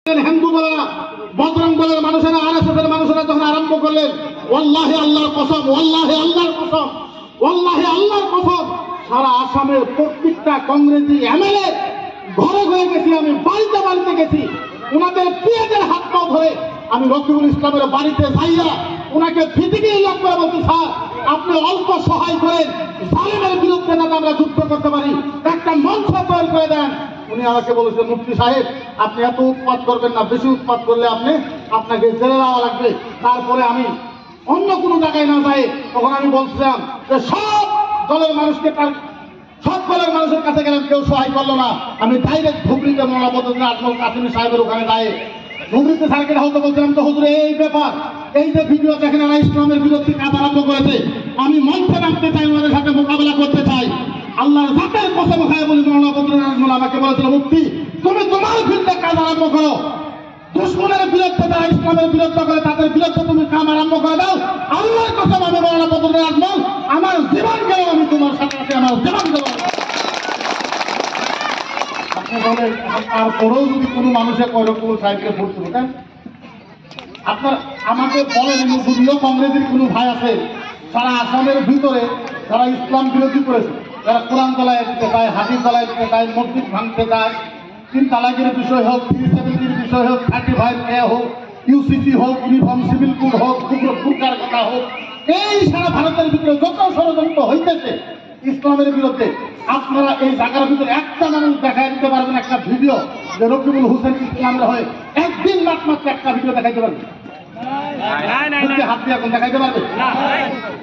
হিন্দু বলেরা, বজরং দলের মানুষেরা, আরএসএস এর মানুষেরা যখন আরম্ভ করলেন, ওয়াল্লাহি আল্লাহর কসম, ওয়াল্লাহি আল্লাহর কসম, ওয়াল্লাহি আল্লাহর কসম, সারা আসামের প্রত্যেকটা কংগ্রেসি এমএলএ ঘরে ঘরে গেছি, আমি বাড়িতে বাড়িতে গেছি, ওনাদের পিএদের হাত পা ধরে আমি রকিবুল ইসলামের বাড়িতে যাইয়া ওনাকে ফিজিকে ইলাপ করে বলছি, স্যার আপনি অল্প সহায় করেন, জালেমের বিরুদ্ধে যাতে আমরা যুদ্ধ করতে পারি, একটা মঞ্চ তৈরি করে দেন। উনি আমাকে বলেছেন, মুফতি সাহেব আপনি এত উৎপাত করবেন না, বেশি উৎপাত করলে আপনাকে জেলে দেওয়া লাগবে। তারপরে আমি অন্য কোনো জায়গায় না যাই, তখন আমি বলছিলাম যে সব দলের মানুষকে, সব দলের মানুষের কাছে গেলাম, কেউ সহায় করলো না। আমি ডাইরেক্ট ধুবড়িতে মৌলানা বদরুদ্দিন আজমল কাসেমী সাহেবের ওখানে যাই, ধুবড়িতে স্যারকে হয়তো বলছিলাম, তো হুজুর এই ব্যাপার, এই যে ভিডিও দেখেন এরা ইসলামের বিরুদ্ধে কাজ আরম্ভ করেছে, আমি মঞ্চে নামতে চাই, ওনাদের সাথে মোকাবেলা করতে চাই। আল্লাহর জাতের কসম খায় বলি, মৌলানা বদরুদ্দিন আজমল আমাকে বলেছিল, মুফতি তুমি তোমার বিরুদ্ধে কাজ আরম্ভ করো, দুশ্মনের বিরুদ্ধে যারা ইসলামের বিরুদ্ধে করে তাদের বিরুদ্ধে তুমি কাম আরম্ভ করে দাও। আল্লাহর কসম আমি মৌলানা বদরুদ্দিন আজমল আমার জীবন গেল, আমি তোমার সাথে আছি, আমার জীবন গেল। আপনি বলেন তারপরেও যদি কোনো মানুষের রকিবুল সাহেবকে ভোট দেবেন, আপনার আমাকে বলেন, যদিও কংগ্রেসের কোনো ভাই আছে সারা আসামের ভিতরে যারা ইসলাম বিরোধী করেছে, যারা কোরআন তলায় দিতে চায়, হাদিস তলায় দিতে চায়, মসজিদ ভাঙতে চায়, 3 তালাকের বিষয় হোক, 370 বিষয় হোক, 35A হোক, ইউসিসি হোক, ইউনিফর্ম সিভিল কোড হোক, ফুরকার কথা হোক, এই সারা ভারতের ভিতরে যত ষড়যন্ত্র হইতেছে ইসলামের বিরুদ্ধে, আপনারা এই জায়গার ভিতরে একটা মানুষ দেখাই দিতে পারবেন, একটা ভিডিও যে রকিবুল হোসেন ইসলামের হয়ে একদিন মাত্র একটা ভিডিও দেখাইতে পারবেন? হাত দিয়ে এখন দেখাইতে পারবে?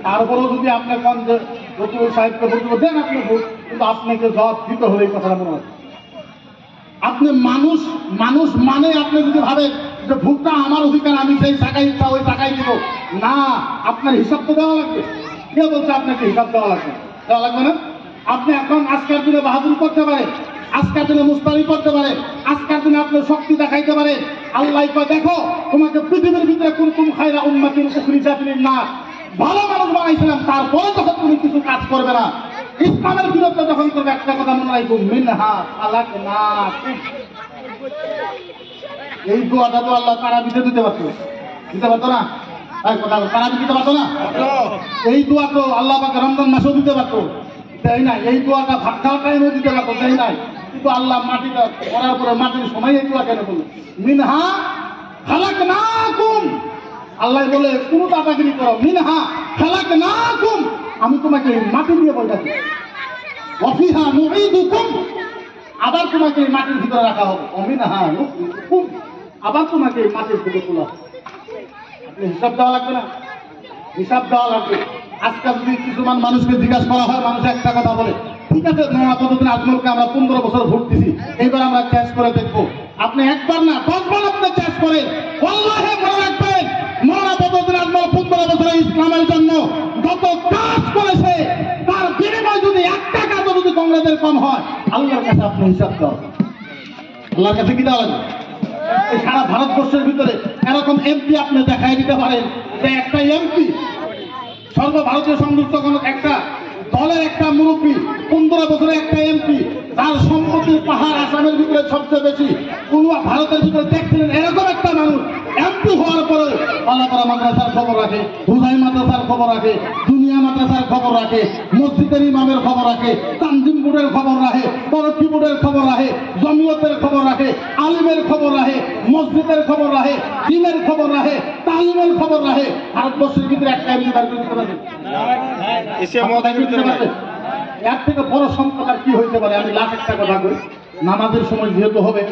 তারপরেও যদি আপনি কোন যে রকিবুল সাহেবকে বলতে দেন আপনি ভোট, কিন্তু আপনাকে জবাব দিতে হবে, এই কথাটা মনে হয়। আপনি মানুষ মানে আপনি যদি ভাবেন যে ভোটটা আমার অধিকার, আমি যেই জায়গায় ইচ্ছা ওই জায়গায় দিব, না, আপনার হিসাব তো দেওয়া লাগবে। কে বলছে আপনাকে হিসাব দেওয়া লাগবে? না। আপনি এখন আজকের দিনে বাহাদুরি করতে পারেন, আজকের দিনে মুস্তারি করতে পারেন, আজকের দিনে আপনার শক্তি দেখাইতে পারেন। আল্লাহ দেখো তোমাকে পৃথিবীর ভিতরে কুনতুম খায়রা উম্মাতিন উখরিজাত লিন-নাস, ভালো মানুষ বানাইছিলাম, তারপরে যখন তুমি কিছু কাজ করবে না, ইসলামের বিরুদ্ধে যখন করবে, একটা কথা মনে রাখবো, মিনহা খালাকনাকুম। এই দোয়াটা তো আল্লাহ তারাবিতে দিতে পারতো না? তারাবি দিতে পারতো না? এই দোয়া তো আল্লাহ পাক রমজান মাসেও দিতে পারতো, তাই না? এই দোয়াটা ভাত খাওয়ার টাইমেও দিতে পারতো, তাই নাই? কিন্তু আল্লাহ মাটিটা করার পরে মাটির সময় এই দোয়া কেন বললো? মিনহা খালাকনাকুম। আল্লাহ বলে কোনো দাদাগিরি করো, মিনহা খালাকনাকুম, আমি তোমাকে মাটি দিয়ে বসাচ্ছি, ওয়াফিহা নুঈদুকুম, আবার তোমাকে মাটির ভিতরে রাখা হবে, ওমিনহা নুখরিজুকুম, আবার তোমাকে মাটির থেকে তোলা হবে। আপনি হিসাব দেওয়া লাগবে না? হিসাব দেওয়া লাগবে। আজকাল যদি কিছুমান মানুষকে জিজ্ঞাসা করা হয়, মানুষ একটা কথা বলে, ঠিক আছে মৌলানা বদরুদ্দিন আজমলকে আমরা 15 বছর ভোট দিছি, এইবার আমরা চ্যাস করে দেখবো। আপনি একবার না 10 বার আপনি চ্যাস করেন, আল্লাহে মনে রাখবেন, মৌলানা বদরুদ্দিন আজমল 15 বছরে ইসলামের জন্য যত কাজ করেছে, তার বিনিময় যদি 1 টাকা যদি কংগ্রেসের কম হয়, আল্লাহর কাছে আপনি হিসাব দেওয়া, আল্লাহর কাছে কি দেওয়া লাগবে? সারা ভারতবর্ষের ভিতরে এরকম এমপি আপনি দেখাই দিতে পারেন যে একটা এমপি সর্বভারতীয় সংযুক্ত কোন একটা দলের একটা মুরব্বী, 15 বছরে একটা এমপি, তার সম্পত্তির পাহাড় আসামের ভিতরে সবচেয়ে বেশি, কোন ভারতের ভিতরে দেখছিলেন এরকম একটা মানুষ এমপি হওয়ার পরে পালাপাড়া মাদ্রাসার খবর রাখে, হুজাই মাদ্রাসার খবর রাখে, দুনিয়া মাদ্রাসার খবর রাখে, মসজিদের ইমামের খবর রাখে, তানজিম বোর্ডের খবর রাখে, তরক্কি বোর্ডের খবর রাখে, জমিয়তের খবর রাখে, আলিমের খবর রাখে, মসজিদের খবর রাখে, দিনের খবর রাখে, তালিমের খবর রাখে। ভারতবর্ষের ভিতরে একটা এমপি বার করে দিতে পারবে? এর থেকে বড় সংকট আর কি হইতে পারে? আমি লাখ একটা কথা কই, নামাজের সময় যেহেতু হবে।